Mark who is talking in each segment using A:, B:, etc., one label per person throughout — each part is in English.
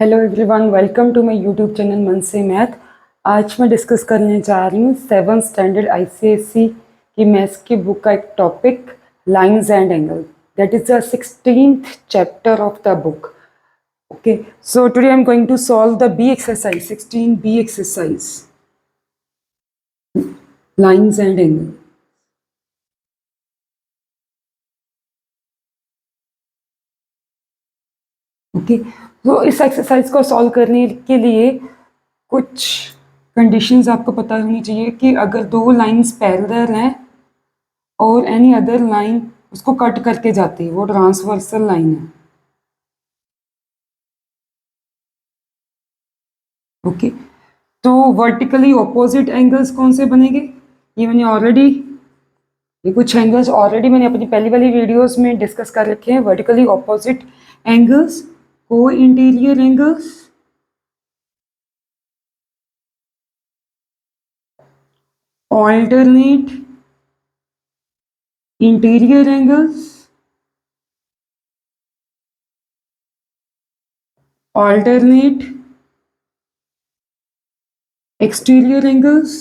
A: Hello everyone, welcome to my YouTube channel मन से math. आज मैं डिस्कस करने जा रही हूँ 7th स्टैंडर्ड आईसीएसई की मैथ्स की बुक का एक topic lines and angle. That is the 16th chapter of the book. Okay, so today I am going to solve the B exercise 16B exercise, lines and angle. Okay, तो इस exercise को solve करने के लिए कुछ conditions आपको पता होनी चाहिए कि अगर दो लाइंस पैरेलल हैं और एनी अदर लाइन उसको कट करके जाती है, वो ट्रांसवर्सल लाइन है। ओके, तो वर्टिकली ऑपोजिट एंगल्स कौन से बनेंगे? ये मैंने ऑलरेडी ये कुछ एंगल्स ऑलरेडी मैंने अपनी पहली वाली वीडियोस में डिस्कस कर रखे हैं। वर्टिकली ऑपोजिट एंगल्स, को interior angles, alternate interior angles, alternate exterior angles,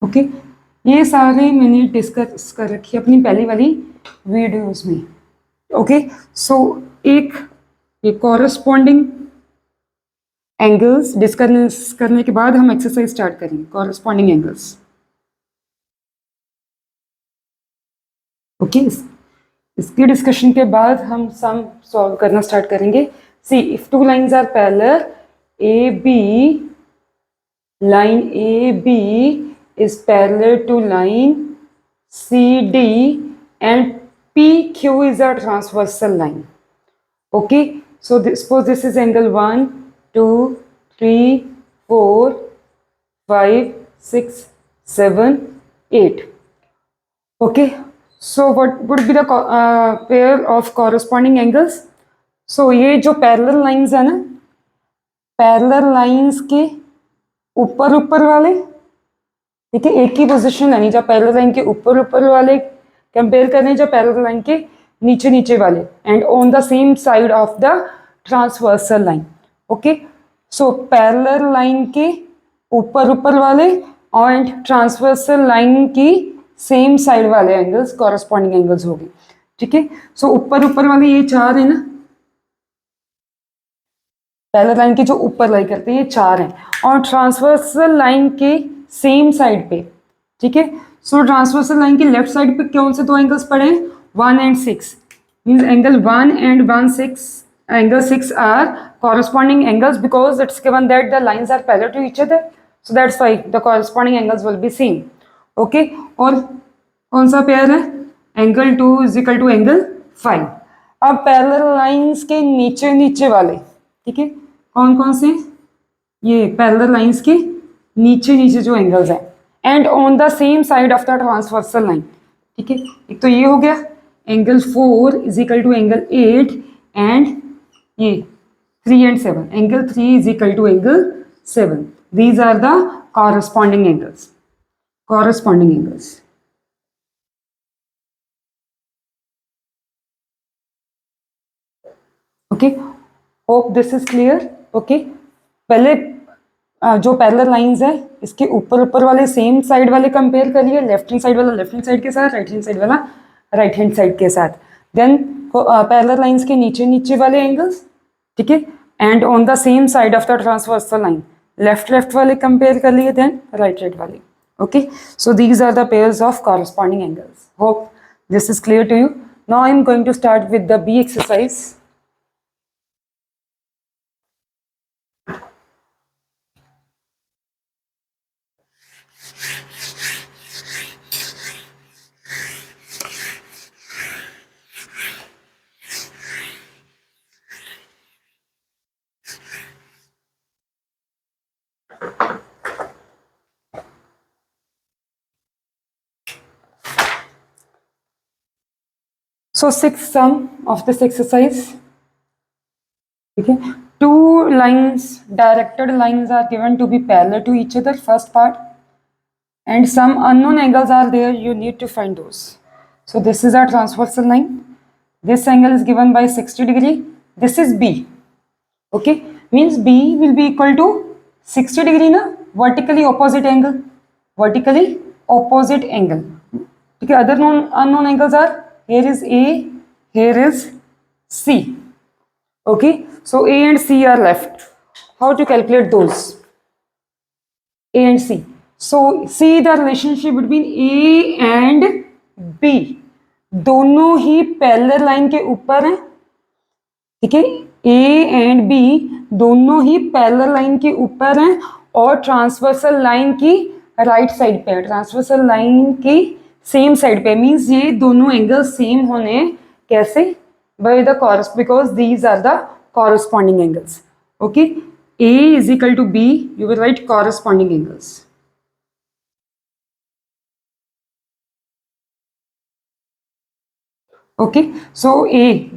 A: okay, ये सारे मैंने डिस्कस कर रखी है अपनी पहली वाली वीडियोस में। ओके, सो एक कॉरस्पॉन्डिंग एंगल्स डिस्कस करने के बाद हम एक्सरसाइज स्टार्ट करेंगे। कॉरस्पॉन्डिंग एंगल्स, ओके, इसकी डिस्कशन के बाद हम सम सॉल्व करना स्टार्ट करेंगे। See, if two lines are parallel, A B, line AB is parallel to line CD and PQ is a transversal line. Okay, so suppose this is angle 1, 2, 3, 4, 5, 6, 7, 8. Okay, so what would be the pair of corresponding angles? So ये जो parallel lines है ना, parallel lines के ऊपर ऊपर वाले, ठीक है, एक ही पोजीशन लेनी, जब पैरेलल लाइन के ऊपर ऊपर वाले कंपेयर करने, जब पैरेलल लाइन के नीचे नीचे वाले, and on the same side of the transversal line. Okay, so parallel line के ऊपर ऊपर वाले और ट्रांसवर्सल लाइन की सेम साइड वाले एंगल्स कॉरस्पॉन्डिंग एंगल्स होंगे। ठीक है, सो ऊपर ऊपर वाले ये चार है ना, पैरेलल लाइन के जो ऊपर लाई करते हैं ये चार हैं, और ट्रांसवर्सल लाइन के सेम साइड पे, ठीक है, सो ट्रांसवर्सल लाइन की लेफ्ट साइड पे कौन से दो एंगल्स पड़े हैं? 1 and 6, means angle 1 and 1 6, angle 6 are corresponding angles because it's given that the lines are parallel to each other, so that's why the corresponding angles will be same. Okay, और कौन सा pair है? Angle 2 is equal to angle 5। अब parallel lines के नीचे नीचे वाले, ठीक है, कौन कौन से? ये पैरेलल लाइंस के नीचे नीचे जो एंगल्स हैं and on the same side of the transversal line. ठीक है, एक तो ये हो गया angle 4 is equal to angle 8 and ये 3 and 7, angle 3 is equal to angle 7। These are the corresponding angles, corresponding angles. Okay, hope this is clear. Okay, पहले जो पैरेलल लाइंस है इसके ऊपर ऊपर वाले सेम साइड वाले कंपेयर करिए, लेफ्ट हैंड साइड वाला लेफ्ट हैंड साइड के साथ, राइट हैंड साइड वाला राइट हैंड साइड के साथ। देन पैरेलल लाइंस के नीचे नीचे वाले एंगल्स, ठीक है, and on the same side of the transversal line left left वाले कंपेयर कर लिए, देन राइट राइट वाले। Okay, so these are the pairs of corresponding angles. Hope this is clear to you. Now I am going to start with the B exercise. So sixth sum of this exercise, okay, two lines, directed lines are given to be parallel to each other, first part, and some unknown angles are there, you need to find those. So this is our transversal line this angle is given by 60 degree. This is B. Okay, means B will be equal to 60 degree na, vertically opposite angle. Vertically opposite angle. Okay, other unknown angles are, here is A, here is C. Okay, so A and C are left. How to calculate those? A and C. So see the relationship between A and B. दोनों ही parallel line के ऊपर हैं. ठीक है, A and B दोनों ही parallel line के ऊपर हैं और ट्रांसवर्सल लाइन की राइट साइड पे है. ट्रांसवर्सल लाइन की सेम साइड पे, मींस ये दोनों एंगल सेम होने कैसे? बाय द कॉरस, because these are the corresponding angles. Okay, A is equal to B, you will write corresponding angles. Okay, so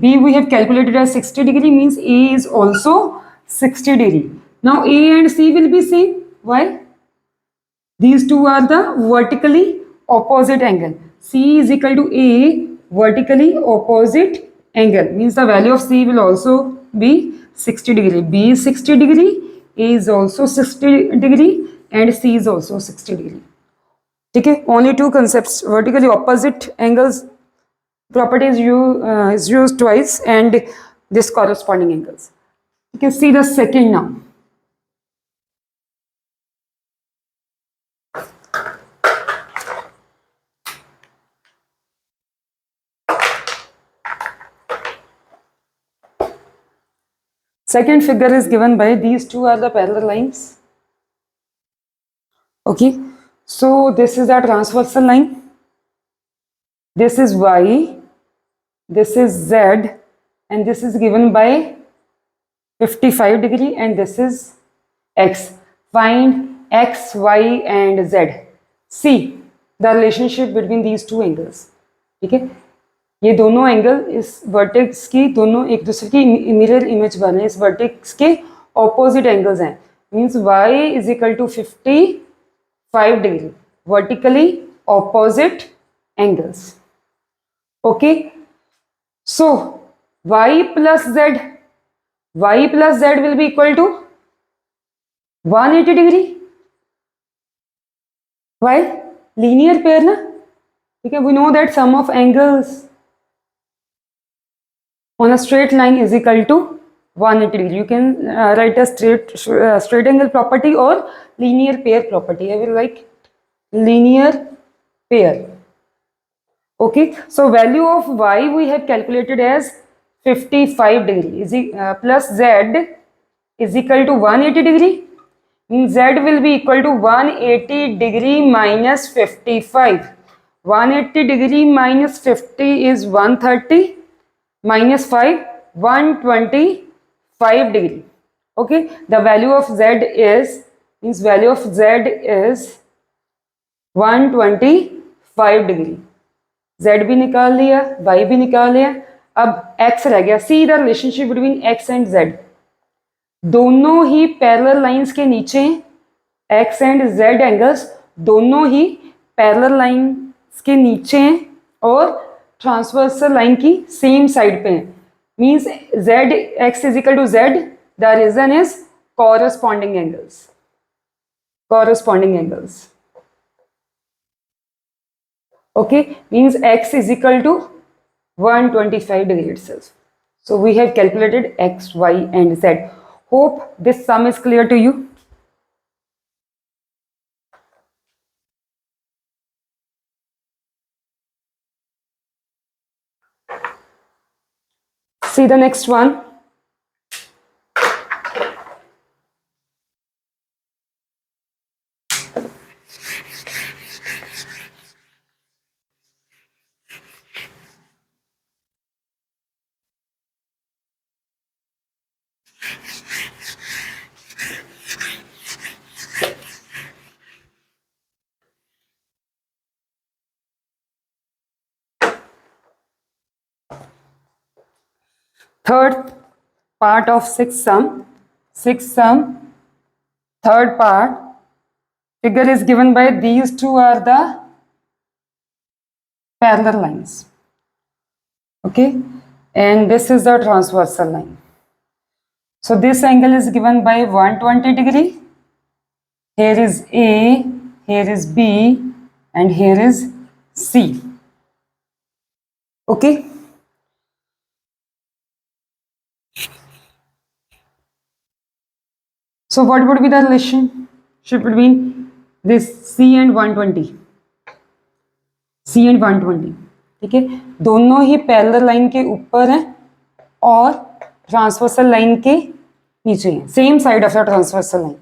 A: B we have calculated as 60 degree, means A is also 60 degree. Now A and C will be same. Why? These two are the vertically opposite angle. C is equal to A vertically opposite angle, means the value of C will also be 60 degree. B is 60 degree, A is also 60 degree and C is also 60 degree. ठीक है, only two concepts, vertically opposite angles property is used twice and this corresponding angles. You can see the second now. Second figure is given by these two are the parallel lines. Okay, so this is a transversal line. This is Y, this is Z, and this is given by 55 degree, and this is X. Find X, Y, and Z. See the relationship between these two angles. ठीक है, ये दोनों angle इस vertex की दोनों एक दूसरे की मिरर इमेज बने, इस वर्टेक्स के ऑपोजिट एंगल्स हैं. Means y is equal to 55 degree, vertically opposite angles. Okay, so y plus z will be equal to 180 degree. Why? Linear pair ना. ठीक है, we know that sum of angles on a straight line is equal to 180 degree. You can write a straight angle property or linear pair property. I will write linear pair. Okay, so value of y we have calculated as 55 degree is plus z is equal to 180 degree. Means z will be equal to 180 degree minus 55. 180 degree minus 50 is 130. Minus 5, 125 degree. Okay, the value of z is, means value of z is 125 degree. z भी निकाल लिया, y भी निकाल लिया, अब x रह गया. See the relationship between x and z. दोनों ही पैरेलल लाइंस के नीचे x and z एंगल्स दोनों ही पैरेलल लाइंस के नीचे हैं और ट्रांसवर्सल लाइन की सेम साइड पे है. Means z x is equal to z. The reason is corresponding angles. Corresponding angles. Okay, means x is equal to 125 degree itself. So we have calculated x, y, and z. Hope this sum is clear to you. See the next one. Third part of sixth sum. Third part. Figure is given by these two are the parallel lines. Okay, and this is the transversal line. So this angle is given by 120 degree. Here is A, here is B, and here is C. Okay. So what would be the relationship between this C and 120? C and 120. ठीक है, दोनों ही parallel line के ऊपर हैं और transversal line के नीचे हैं, same side of the transversal line.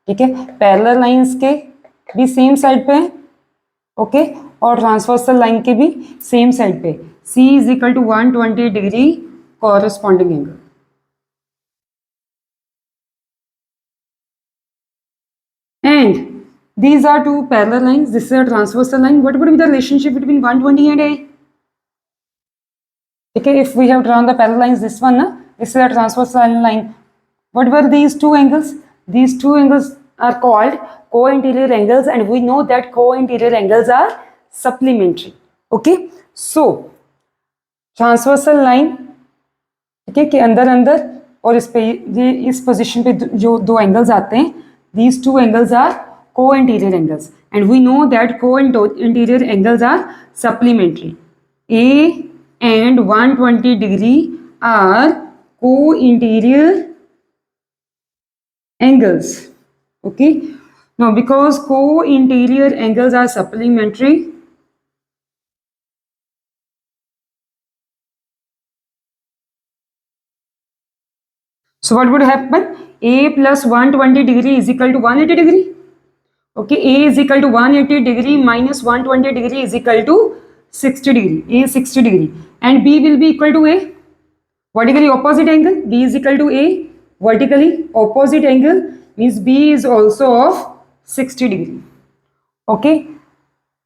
A: ठीक है, पैरेलल लाइंस के भी सेम साइड पे हैं, ओके, और ट्रांसवर्सल लाइन के भी सेम साइड पे. C is equal to 120 degree corresponding angle. And these are two parallel lines. This is a transversal line. What would be the relationship between 120 and A? Okay, if we have drawn the parallel lines, this one, this is a transversal line. What were these two angles? These two angles are called co-interior angles, and we know that co-interior angles are supplementary. Okay, so transversal line, ठीक है, के अंदर अंदर और इस पे ये इस पोजीशन पे जो दो एंगल्स आते हैं, these two angles are co-interior angles, and we know that co-interior angles are supplementary. A and 120 degree are co-interior angles. Okay, now because co-interior angles are supplementary, so what would happen? A plus 120 degree is equal to 180 degree. Okay, A is equal to 180 degree minus 120 degree is equal to 60 degree. A is 60 degree, and B will be equal to A, vertically opposite angle. B is equal to A, vertically opposite angle, means B is also of 60 degree. Okay,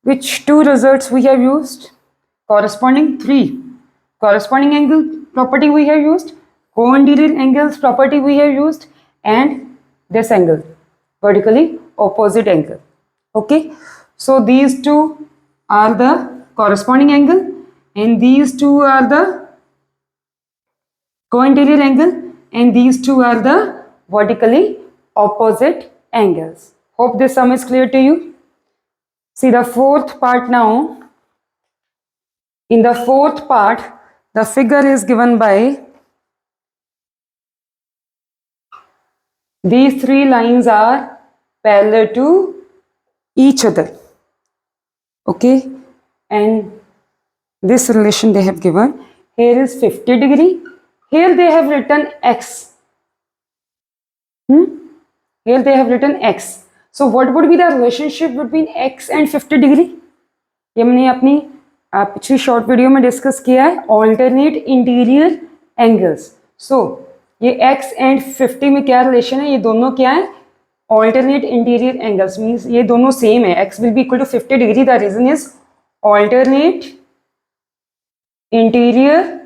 A: which two results we have used? Corresponding 3. Corresponding angle property we have used, co-interior angles property we have used, and this angle, vertically opposite angle. Okay, so these two are the corresponding angle, and these two are the co-interior angle, and these two are the vertically opposite angles. Hope this sum is clear to you. See the fourth part now. In the fourth part, the figure is given by these three lines are parallel to each other. Okay, and this relation they have given. Here is 50 degree. Here they have written x. Here they have written x. So what would be the relationship between x and 50 degree? ये हमने अपनी पिछली short video में discuss किया है, alternate interior angles. सो ये x and 50 में क्या रिलेशन है? ये दोनों क्या है? ऑल्टरनेट इंटीरियर एंगल्स, मीन्स ये दोनों सेम है. x will be equal to 50 degree. The reason is alternate interior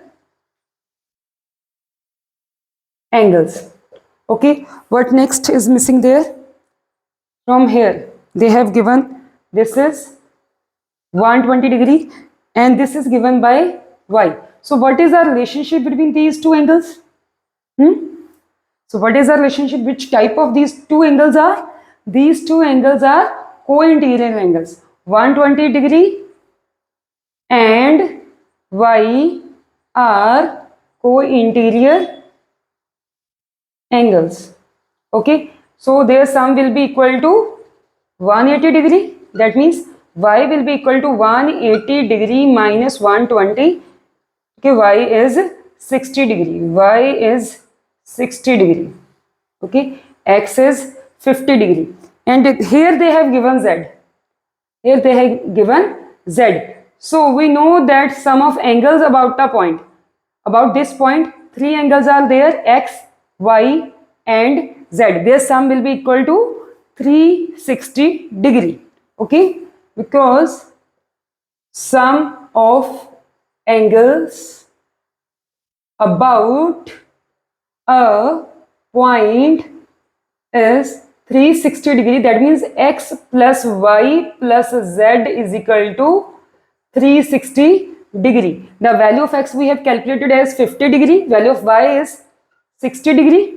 A: angles. Okay, what next is missing there? From here they have given this is 120 degree and this is given by y. So what is the relationship between these two angles? So what is the relationship? Which type of these two angles are? These two angles are co-interior angles. 120 degree and y are co-interior angles. Okay, so their sum will be equal to 180 degree. That means y will be equal to 180 degree minus 120. Okay, y is 60 degree. Y is 60 degree. Okay, x is 50 degree. And here they have given z. Here they have given z. So we know that sum of angles about the point. About this point, three angles are there: x, y and z. Their sum will be equal to 360 degree. Okay, because sum of angles about a point is 360 degree. That means x plus y plus z is equal to 360 degree. The value of x we have calculated as 50 degree, value of y is 60 degree,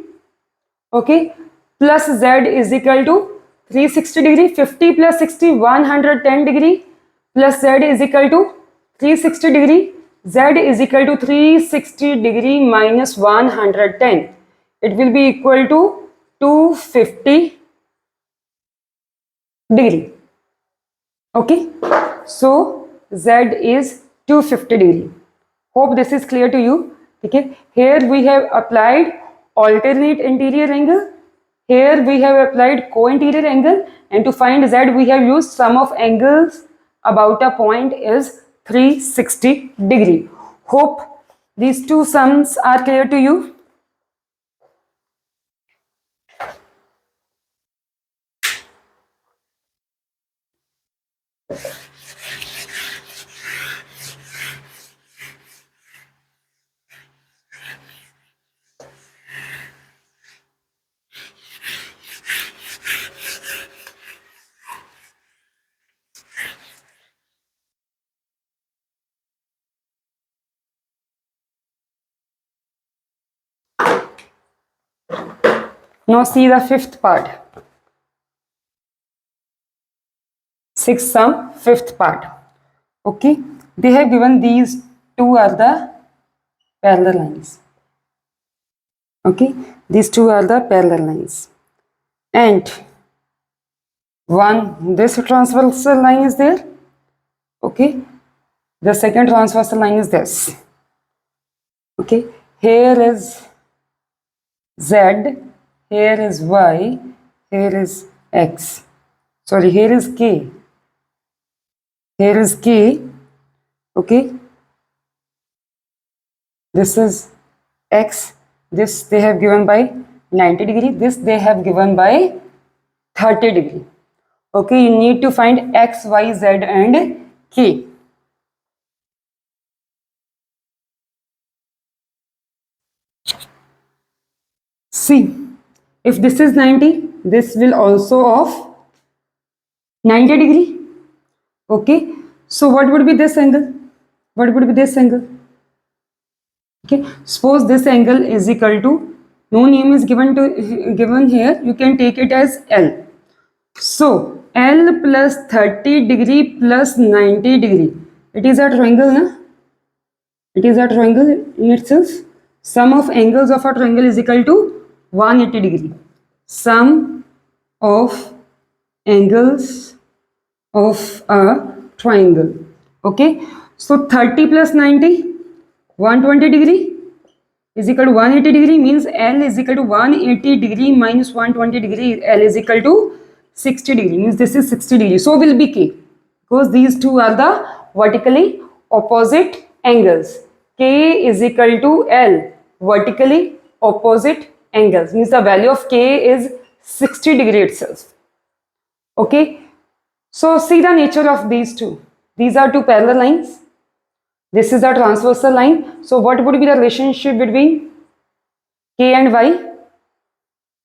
A: okay, plus z is equal to 360 degree. 50 plus 60, 110 degree, plus z is equal to 360 degree. Z is equal to 360 degree minus 110. It will be equal to 250 degree. Okay, so Z is 250 degree. Hope this is clear to you. Okay, here we have applied alternate interior angle. Here we have applied co-interior angle, and to find Z we have used sum of angles about a point is 360 degree. Hope these two sums are clear to you. Now see the fifth part. Sixth sum, fifth part. Okay, they have given these two are the parallel lines. Okay, these two are the parallel lines, and one this transversal line is there. Okay, the second transversal line is this. Okay, here is z, here is y, here is x. Sorry, here is k. Here is k. Okay, this is x. This they have given by 90 degree. This they have given by 30 degree. Okay, you need to find x, y, z and k. See, if this is 90, this will also of 90 degree. Okay, so what would be this angle? What would be this angle? Okay, suppose this angle is equal to, no name is given here, you can take it as L. So L plus 30 degree plus 90 degree, it is a triangle, na? It is a triangle in itself. Sum of angles of a triangle is equal to 180 degree. Sum of angles of a triangle. Okay, so 30 plus 90, 120 degree is equal to 180 degree, means L is equal to 180 degree minus 120 degree. L is equal to 60 degree, means this is 60 degree. So will be K, because these two are the vertically opposite angles. K is equal to L, vertically opposite angles, means the value of K is 60 degree itself. Okay, so see the nature of these two. These are two parallel lines. This is a transversal line. So what would be the relationship between K and Y?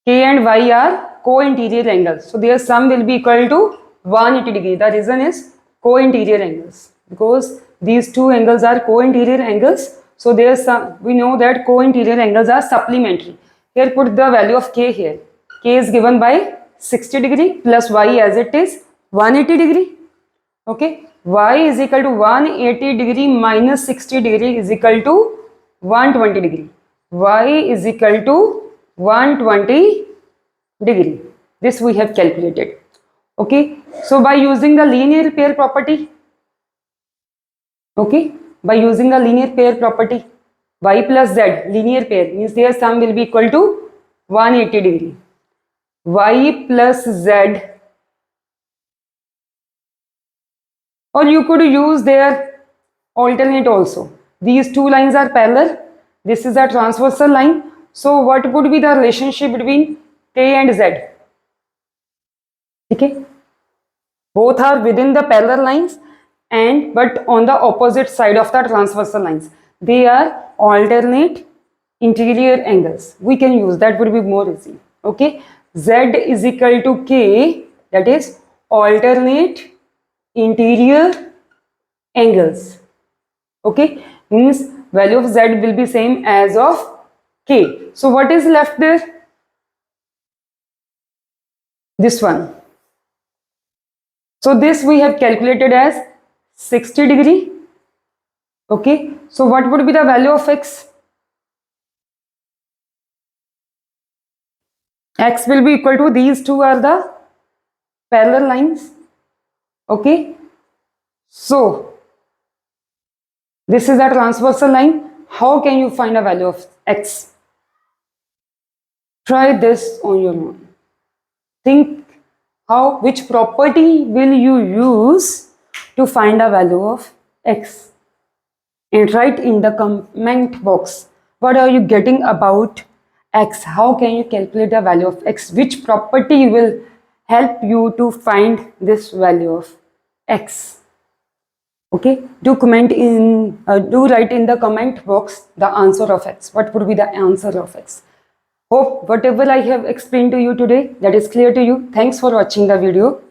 A: K and Y are co-interior angles. So their sum will be equal to 180 degree. The reason is co-interior angles, because these two angles are co-interior angles. So their sum, we know that co-interior angles are supplementary. Here put the value of K here. K is given by 60 degree plus Y as it is 180 degree. Okay, Y is equal to 180 degree minus 60 degree is equal to 120 degree. Y is equal to 120 degree. This we have calculated. Okay, so by using the linear pair property, okay, by using the linear pair property, Y plus Z, linear pair, means their sum will be equal to 180 degree. Y plus Z, or you could use their alternate also. These two lines are parallel. This is a transversal line. So what would be the relationship between K and Z? Okay, both are within the parallel lines, and but on the opposite side of the transversal lines. They are alternate interior angles. We can use that, would be more easy. Okay, Z is equal to K, that is alternate interior angles. Okay, means value of z will be same as of k. So what is left there? This one. So this we have calculated as 60 degree. Okay, so what would be the value of x? X will be equal to, these two are the parallel lines. Okay, so this is a transversal line. How can you find a value of x? Try this on your own. Think how, which property will you use to find a value of x? And write in the comment box, what are you getting about x? How can you calculate the value of x? Which property will help you to find this value of x? Okay, do write in the comment box the answer of x. What would be the answer of x? Hope whatever I have explained to you today, that is clear to you. Thanks for watching the video.